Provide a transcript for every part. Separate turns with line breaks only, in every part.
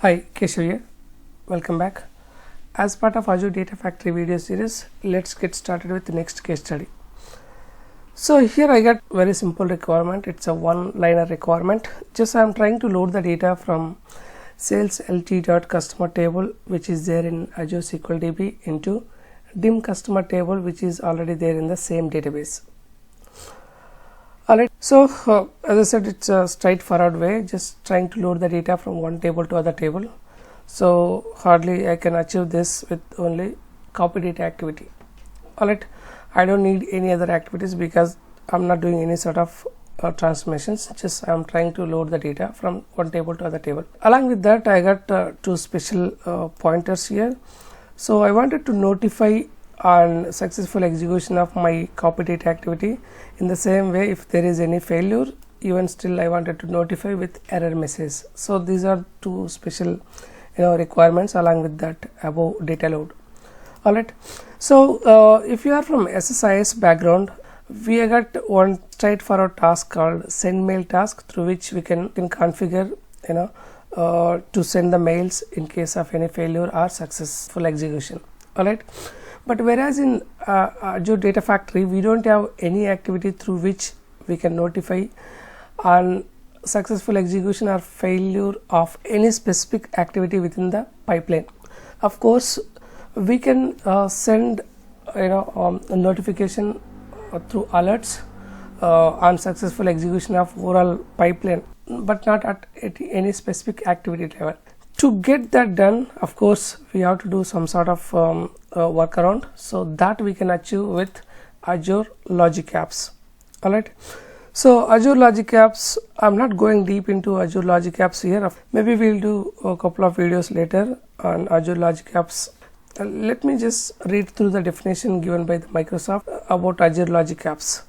Hi, Keshav here. Welcome back. As part of Azure Data Factory video series, let's get started with the next case study. So here I got very simple requirement. It's a one-liner requirement. Just I am trying to load the data from saleslt.customer table, which is there in Azure SQL DB, into dim customer table, which is already there in the same database. Alright, so as I said, it's a straightforward way, just trying to load the data from one table to other table. So hardly I can achieve this with only copy data activity. Alright, I don't need any other activities because I'm not doing any sort of transformations, just I'm trying to load the data from one table to other table. Along with that, I got two special pointers here. So I wanted to notify on successful execution of my copy data activity. In the same way, if there is any failure, even still I wanted to notify with error message. So these are two special requirements along with that above data load. Alright, so if you are from SSIS background, we got one straightforward task called send mail task, through which we can configure to send the mails in case of any failure or successful execution. Alright, but whereas in Azure Data Factory, we don't have any activity through which we can notify on successful execution or failure of any specific activity within the pipeline. Of course, we can send a notification through alerts on successful execution of overall pipeline, but not at any specific activity level. To get that done, of course, we have to do some sort of workaround, so that we can achieve with Azure Logic Apps. Alright, so Azure Logic Apps, I'm not going deep into Azure Logic Apps here. Maybe we'll do a couple of videos later on Azure Logic Apps. Let me just read through the definition given by the Microsoft about Azure Logic Apps.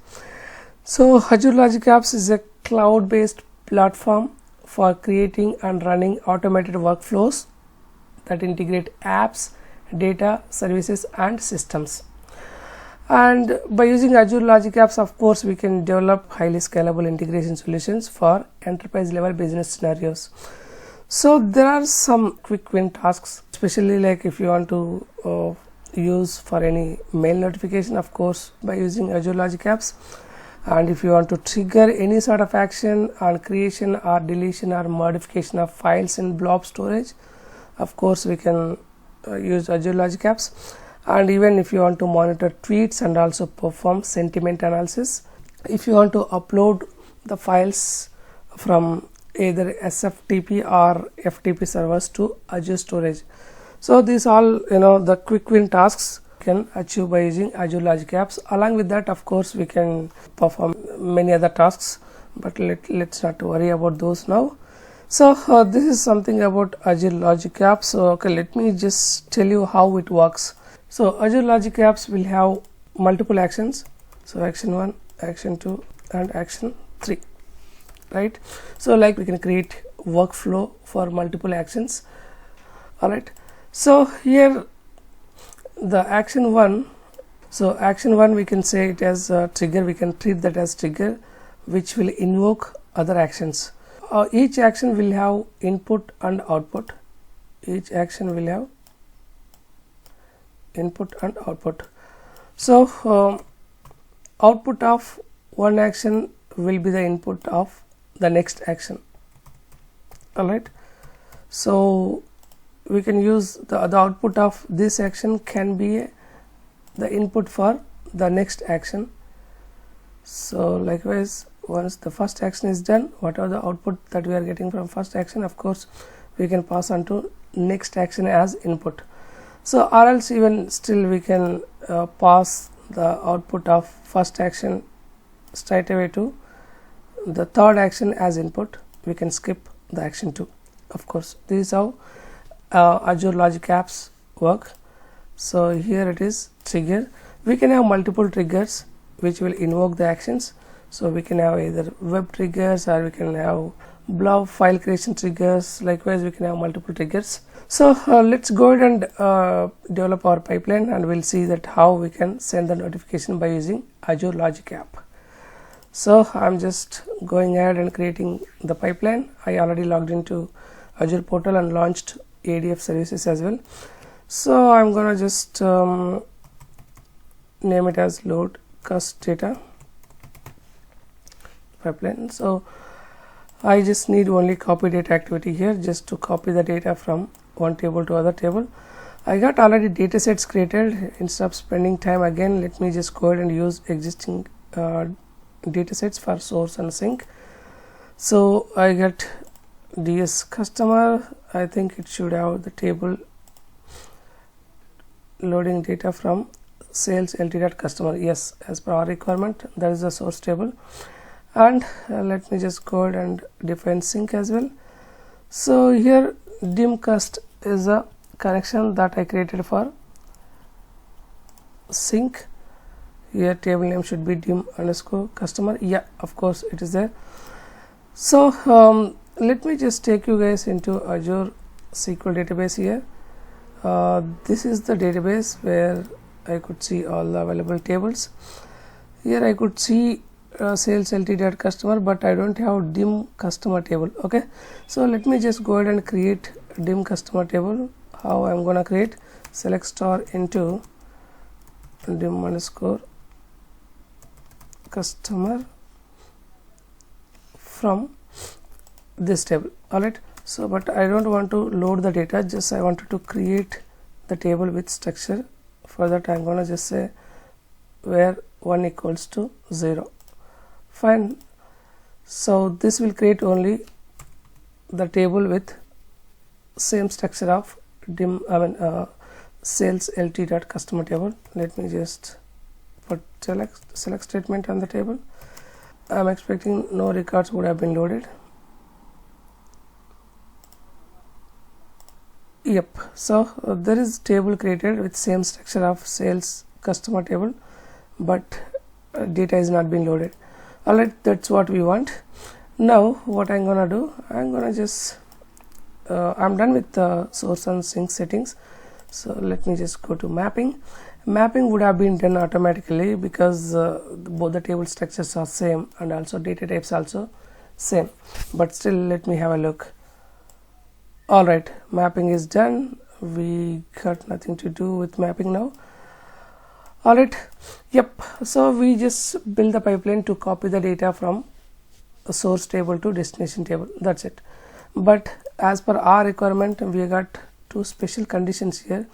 So Azure Logic Apps is a cloud-based platform for creating and running automated workflows that integrate apps, data, services and systems. And by using Azure Logic Apps, of course, we can develop highly scalable integration solutions for enterprise level business scenarios. So there are some quick win tasks, especially like if you want to use for any mail notification, of course, by using Azure Logic Apps. And if you want to trigger any sort of action on creation or deletion or modification of files in blob storage, of course we can use Azure Logic Apps. And even if you want to monitor tweets and also perform sentiment analysis, if you want to upload the files from either SFTP or FTP servers to Azure storage. So these all the quick win tasks can achieve by using Azure Logic Apps. Along with that, of course, we can perform many other tasks, but let's not worry about those now. So this is something about Azure Logic Apps. So okay, let me just tell you how it works. So Azure Logic Apps will have multiple actions. So action 1, action 2 and action 3, right? So like we can create workflow for multiple actions. Alright, so here the action 1, so action 1 we can say it as a trigger, we can treat that as trigger which will invoke other actions. Each action will have input and output. Each action will have input and output. So output of one action will be the input of the next action. Alright, so we can use the output of this action can be the input for the next action. So likewise, once the first action is done, whatever the output that we are getting from first action, of course we can pass on to next action as input. So or else even still we can pass the output of first action straight away to the third action as input. We can skip the action 2. Of course, this is how Azure Logic Apps work. So here it is trigger. We can have multiple triggers which will invoke the actions. So we can have either web triggers or we can have blob file creation triggers. Likewise, we can have multiple triggers. So let's go ahead and develop our pipeline, and we'll see that how we can send the notification by using Azure Logic App. So I'm just going ahead and creating the pipeline. I already logged into Azure portal and launched ADF services as well. So I'm gonna just name it as load cust data pipeline. So I just need only copy data activity here, just to copy the data from one table to other table. I got already data sets created. Instead of spending time again, let me just go ahead and use existing data sets for source and sink. So I got DS customer. I think it should have the table loading data from sales lt.customer. Yes, as per our requirement, that is the source table. And let me just go ahead and define sink as well. So here dim cust is a connection that I created for sink. Here table name should be dim underscore customer. Yeah, of course it is there. So let me just take you guys into Azure SQL database here. This is the database where I could see all the available tables. Here I could see sales lt.customer, but I don't have dim customer table. Okay, so let me just go ahead and create dim customer table. How I'm gonna create? Select star into dim underscore customer from this table. Alright, so but I don't want to load the data, just I wanted to create the table with structure. For that I'm gonna just say where 1 equals to 0. Fine. So this will create only the table with same structure of dim sales lt.customer table. Let me just put select statement on the table. I'm expecting no records would have been loaded. Yep, so there is table created with same structure of sales customer table, but data is not being loaded. Alright, that's what we want. Now what I'm gonna do, I'm gonna just I'm done with the source and sink settings. So let me just go to mapping. Mapping would have been done automatically because both the table structures are same and also data types also same, but still let me have a look. Alright, mapping is done. We got nothing to do with mapping now. Alright, yep, so we just build the pipeline to copy the data from a source table to destination table. That's it. But as per our requirement, we got two special conditions here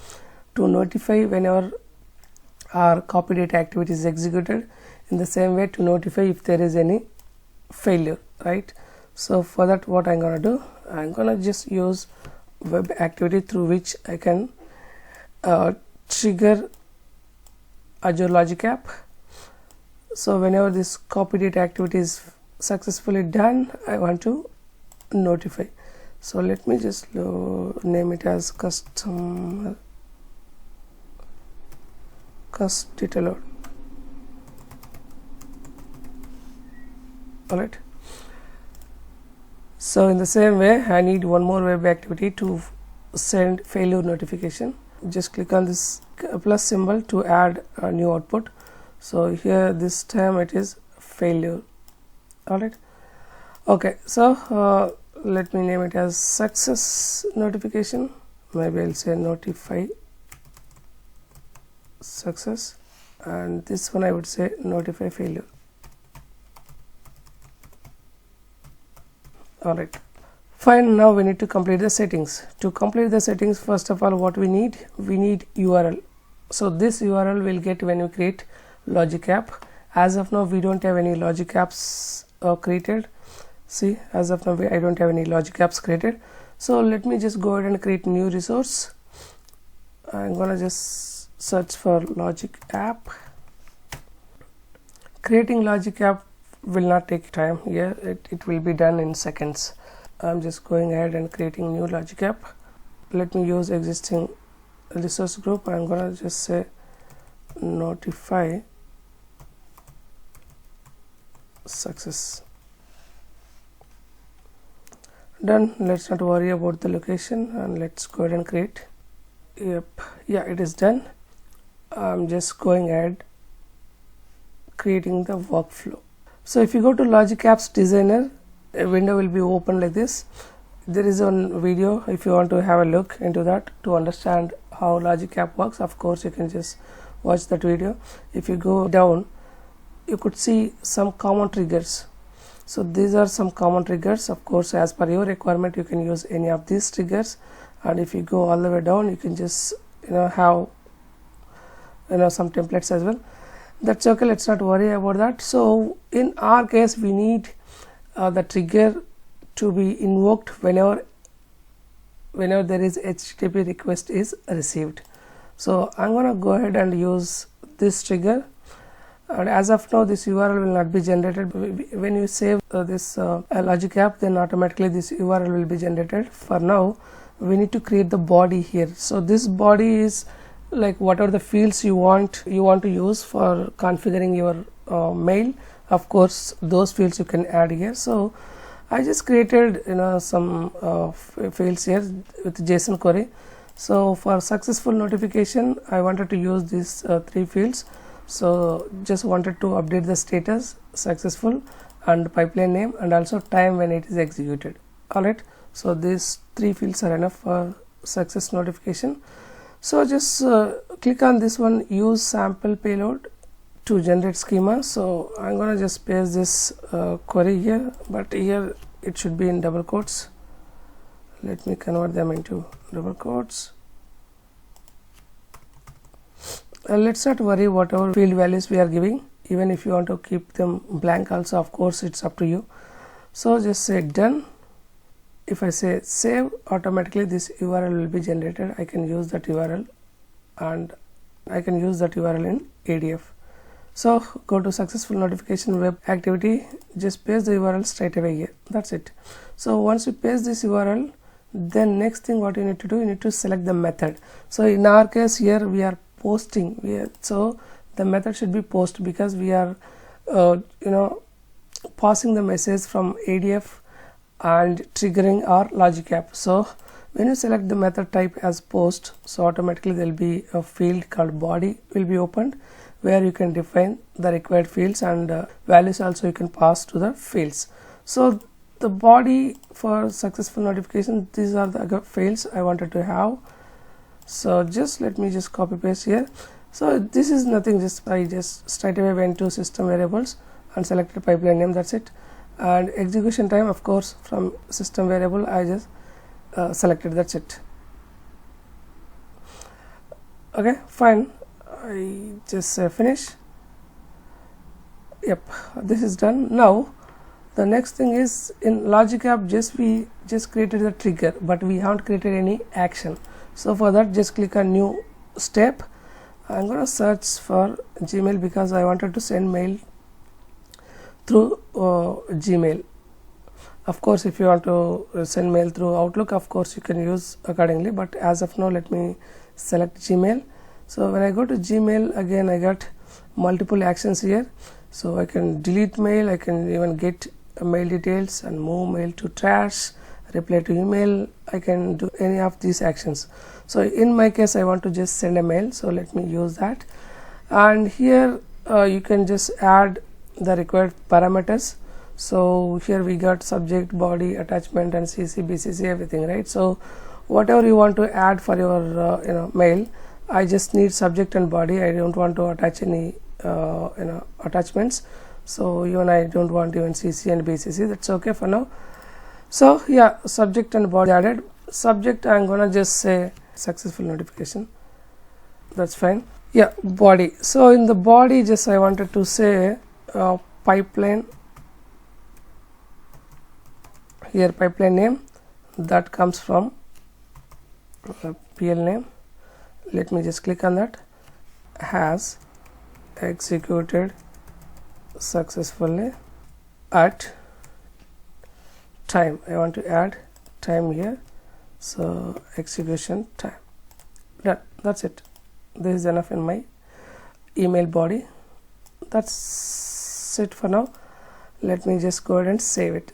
to notify whenever our copy data activity is executed, in the same way to notify if there is any failure, right? So for that, what I'm gonna do, I'm gonna just use web activity through which I can trigger Azure Logic App. So whenever this copy data activity is successfully done, I want to notify. So let me just name it as custom cust data load. Alright, so in the same way I need one more web activity to send failure notification. Just click on this plus symbol to add a new output. So here this time it is failure. Alright, okay, so let me name it as success notification. Maybe I'll say notify success, and this one I would say notify failure. Alright, fine. Now we need to complete the settings. To complete the settings, first of all, what we need URL. So this URL will get when you create Logic App. As of now we don't have any Logic Apps created. See, as of now I don't have any Logic Apps created. So let me just go ahead and create new resource. I'm gonna just search for Logic App. Creating Logic App will not take time here. It will be done in seconds. I'm just going ahead and creating new Logic App. Let me use existing resource group. I'm gonna just say notify success. Done. Let's not worry about the location and let's go ahead and create. Yep, yeah, it is done. I'm just going ahead creating the workflow. So if you go to Logic Apps Designer, a window will be open like this. there is one video if you want to have a look into that to understand how Logic App works. Of course, you can just watch that video. If you go down, you could see some common triggers. So these are some common triggers. Of course, as per your requirement, you can use any of these triggers. And if you go all the way down, you can just have some templates as well. That's okay, let's not worry about that. So in our case, we need the trigger to be invoked whenever there is HTTP request is received. So I'm gonna go ahead and use this trigger, and as of now this URL will not be generated. When you save this Logic App, then automatically this URL will be generated. For now, we need to create the body here. So this body is like whatever the fields you want to use for configuring your mail. Of course, those fields you can add here. So I just created some fields here with JSON query. So for successful notification, I wanted to use these 3 fields. So just wanted to update the status, successful, and pipeline name, and also time when it is executed. Alright, so these 3 fields are enough for success notification. So just click on this one, use sample payload to generate schema. So I'm gonna just paste this query here, but here it should be in double quotes. Let me convert them into double quotes. Let's not worry whatever field values we are giving. Even if you want to keep them blank also, of course it's up to you. So just say done. If I say save, automatically this URL will be generated. I can use that URL, and I can use that URL in ADF. So go to successful notification web activity, just paste the URL straight away here. That's it. So once you paste this URL, then next thing what you need to do, you need to select the method. So in our case here we are posting, so the method should be post, because we are passing the message from ADF and triggering our Logic App. So when you select the method type as post, so automatically there will be a field called body will be opened, where you can define the required fields, and values also you can pass to the fields. So the body for successful notification, these are the fields I wanted to have. So just let me just copy paste here. So this is nothing, I just straight away went to system variables and selected pipeline name. That's it. And execution time, of course, from system variable I just selected. That's it. Okay, fine. I just finish. Yep, this is done. Now the next thing is, in Logic App we just created the trigger, but we haven't created any action. So for that, just click on new step. I'm gonna search for Gmail because I wanted to send mail through Gmail. Of course, if you want to send mail through Outlook, of course you can use accordingly, but as of now let me select Gmail. So when I go to Gmail, again I got multiple actions here. So I can delete mail, I can even get mail details and move mail to trash, reply to email. I can do any of these actions. So in my case I want to just send a mail, so let me use that. And here you can just add the required parameters. So here we got subject, body, attachment, and CC, BCC, everything, right? So whatever you want to add for your mail, I just need subject and body. I don't want to attach any attachments. So even I don't want even CC and BCC. That's okay for now. So yeah, subject and body added. Subject, I'm gonna just say successful notification. That's fine. Yeah, body. So in the body, just I wanted to say pipeline. Here pipeline name that comes from PL name. Let me just click on that. Has executed successfully at time. I want to add time here. So execution time. That's it. This is enough in my email body. That's it for now. Let me just go ahead and save it.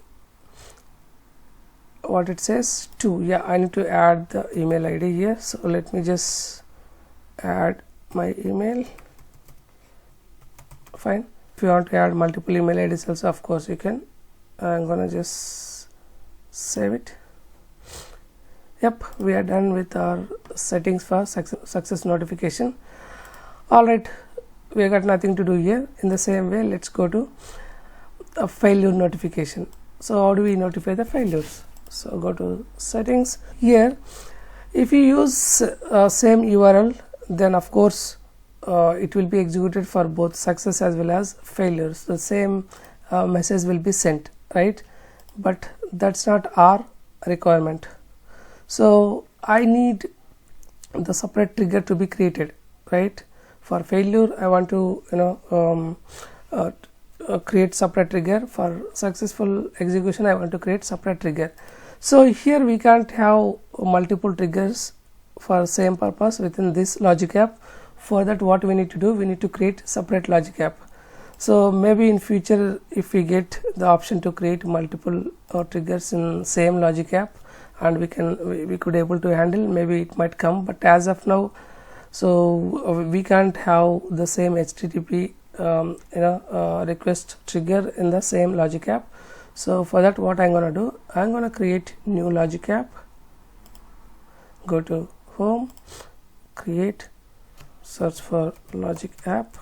What it says to, yeah, I need to add the email ID here. So let me just add my email. Fine. If you want to add multiple email IDs also, of course you can. I'm gonna just save it. Yep, we are done with our settings for success notification. Alright, we got nothing to do here. In the same way, let's go to a failure notification. So how do we notify the failures? So go to settings. Here, if you use same URL, then of course it will be executed for both success as well as failures. The same message will be sent, right? But that's not our requirement. So I need the separate trigger to be created, right? For failure, I want to create separate trigger. For successful execution, I want to create separate trigger. So here we can't have multiple triggers for same purpose within this logic app. For that, what we need to do, we need to create separate logic app. So maybe in future, if we get the option to create multiple triggers in same logic app, and we could able to handle, maybe it might come. But as of now, so we can't have the same HTTP request trigger in the same logic app. So for that, what I'm gonna do, I'm gonna create new logic app. Go to home, create, search for logic app.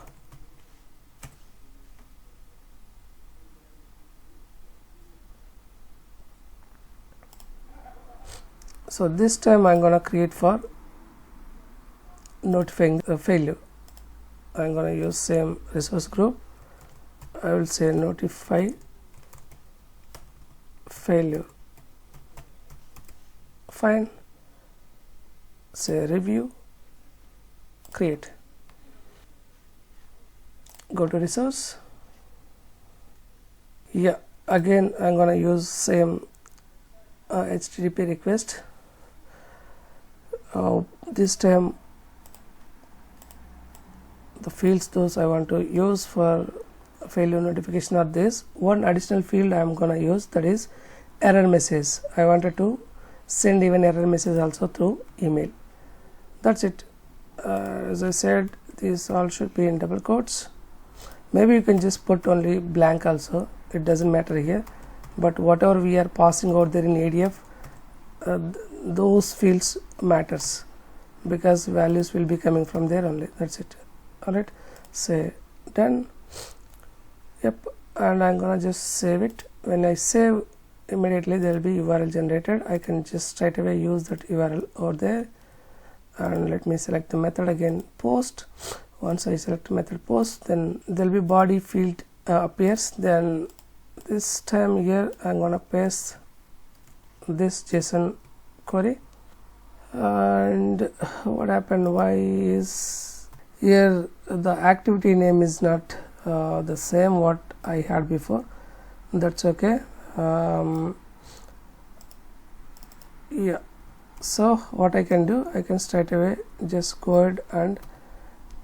So this time I'm gonna create for notifying the failure. I'm gonna use same resource group. I will say notify failure. Fine. Say review, create. Go to resource. Yeah, again I'm gonna use same HTTP request. This time the fields those I want to use for failure notification are this. One additional field I am gonna use, that is error message. I wanted to send even error message also through email. That's it. As I said, these all should be in double quotes. Maybe you can just put only blank also, it doesn't matter here. But whatever we are passing out there in ADF, those fields matters, because values will be coming from there only. That's it. Alright, say done. Yep, and I'm gonna just save it. When I save, immediately there will be URL generated. I can just straight away use that URL over there. And let me select the method again, post. Once I select method post, then there will be body field appears. Then this time here I'm gonna paste this JSON query. And what happened, why is here the activity name is not the same what I had before? That's okay. Yeah, so what I can do, I can straight away just go ahead and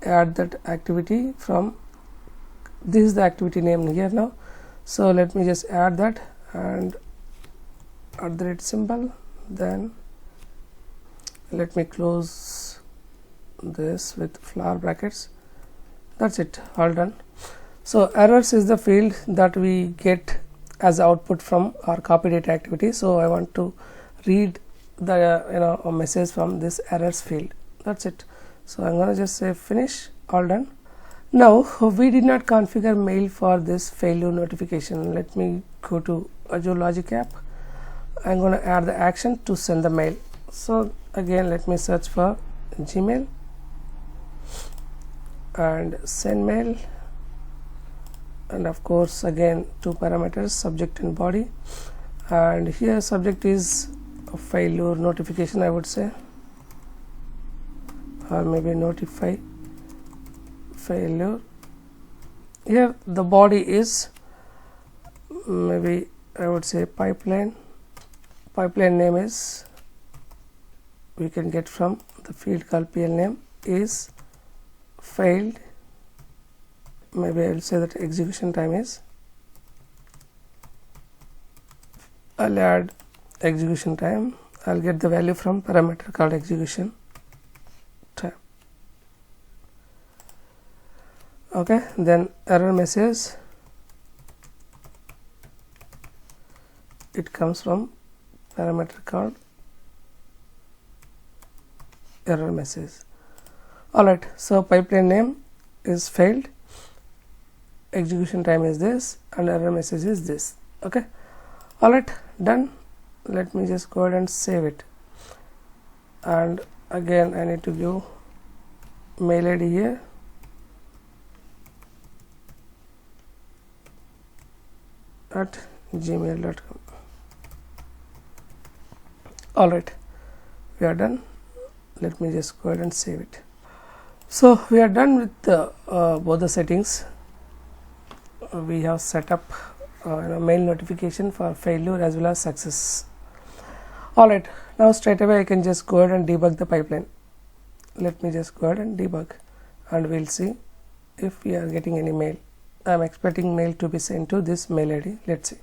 add that activity from this is the activity name here now. So let me just add that and @ symbol, then let me close this with flower brackets. That's it, all done. So errors is the field that we get as output from our copy data activity. So I want to read the a message from this errors field. That's it. So I'm gonna just say finish, all done. Now we did not configure mail for this failure notification. Let me go to Azure Logic App. I'm gonna add the action to send the mail. So again, let me search for Gmail and send mail, and of course again two parameters, subject and body. And here subject is a failure notification, I would say, or maybe notify failure. Here the body is, maybe I would say pipeline. Pipeline name is, we can get from the field called PL name is failed. Maybe I will say that execution time is, I'll add execution time. I'll get the value from parameter called execution time. Okay, then error message, it comes from parameter called error message. Alright, so pipeline name is failed, execution time is this, and error message is this. Okay, alright, done. Let me just go ahead and save it. And again I need to give mail ID here. At gmail.com. Alright, we are done. Let me just go ahead and save it. So we are done with both the settings. We have set up mail notification for failure as well as success. Alright, now straight away I can just go ahead and debug the pipeline. Let me just go ahead and debug, and we'll see if we are getting any mail. I am expecting mail to be sent to this mail ID. Let's see.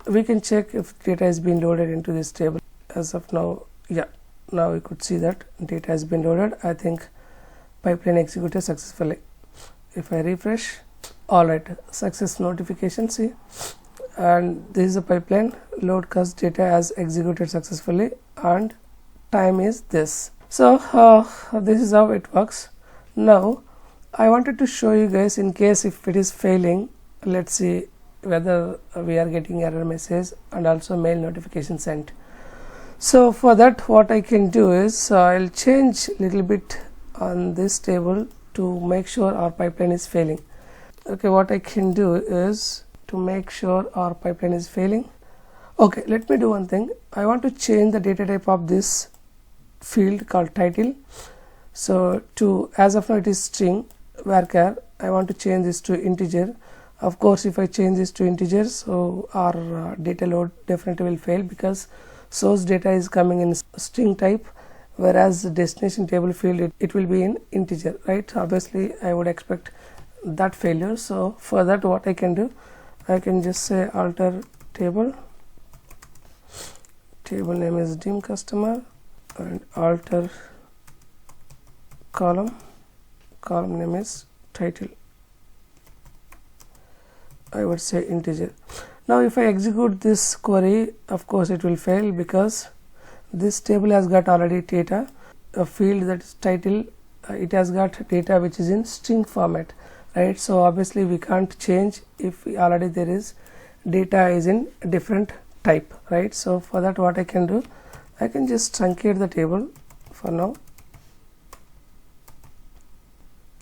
We can check if data is being loaded into this table. As of now, yeah, now we could see that data has been loaded. I think pipeline executed successfully. If I refresh, alright, success notification, see, and this is the pipeline. Load cust data has executed successfully, and time is this. So this is how it works. Now I wanted to show you guys, in case if it is failing, let's see whether we are getting error message and also mail notification sent. So for that, what I can do is I'll change little bit on this table to make sure our pipeline is failing. Okay, what I can do is to make sure our pipeline is failing. Okay, let me do one thing. I want to change the data type of this field called title. So to, as of now it is string varchar, I want to change this to integer. Of course, if I change this to integer, so our data load definitely will fail, because source data is coming in string type, whereas the destination table field it will be in integer, right? Obviously I would expect that failure. So for that, what I can do, I can just say alter table name is dim customer, and alter column name is title. I would say integer. Now if I execute this query, of course it will fail, because this table has got already data, a field that is title, it has got data which is in string format, right? So obviously we can't change if already there is data is in a different type, right? So for that, what I can do, I can just truncate the table for now.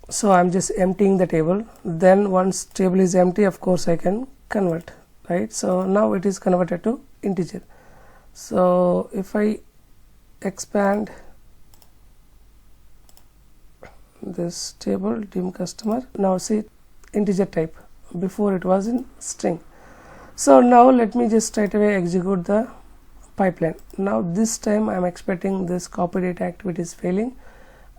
So I'm just emptying the table. Then once table is empty, of course I can convert, right? So now it is converted to integer. So if I expand this table dim customer, now see integer type, before it was in string. So now let me just straight away execute the pipeline. Now this time I am expecting this copy data activity is failing.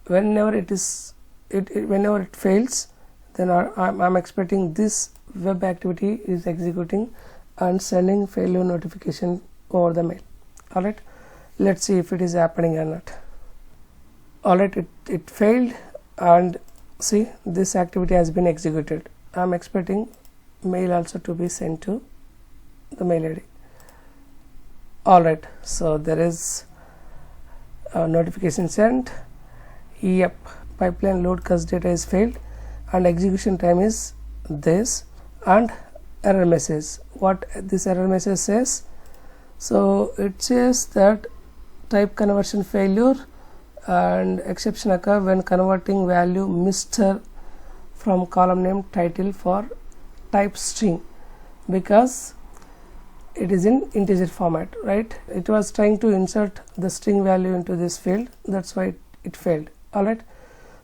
Whenever it is whenever it fails, then I'm expecting this web activity is executing and sending failure notification over the mail. Alright, let's see if it is happening or not. Alright, it failed, and see this activity has been executed. I'm expecting mail also to be sent to the mail ID. Alright, so there is a notification sent. Yep, pipeline load cust data is failed, and execution time is this, and error message. What this error message says? So it says that type conversion failure and exception occur when converting value Mr. from column name title for type string, because it is in integer format, right? It was trying to insert the string value into this field, that's why it failed. Alright,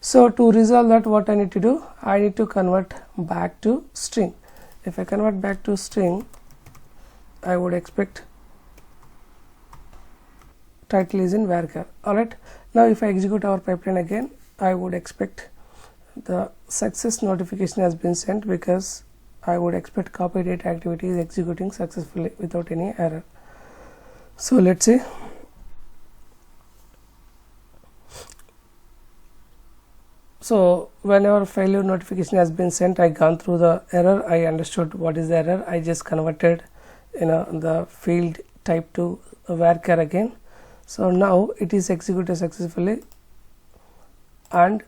so to resolve that, what I need to do, I need to convert back to string. If I convert back to string, I would expect title is in varchar. Alright, now if I execute our pipeline again, I would expect the success notification has been sent, because I would expect copy data activity is executing successfully without any error. So let's see. So whenever failure notification has been sent, I gone through the error, I understood what is the error, I just converted the field type to varchar again. So now it is executed successfully. and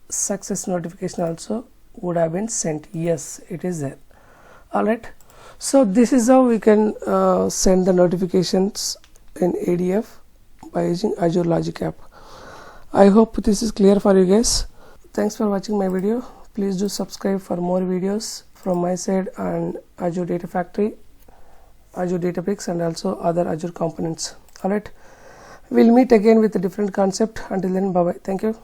success notification also would have been sent. Yes, it is there. Alright, so this is how we can send the notifications in ADF by using Azure Logic App. I hope this is clear for you guys. Thanks for watching my video. Please do subscribe for more videos from my side and Azure Data Factory, Azure Databricks, and also other Azure components. Alright, we'll meet again with a different concept. Until then, bye bye. Thank you.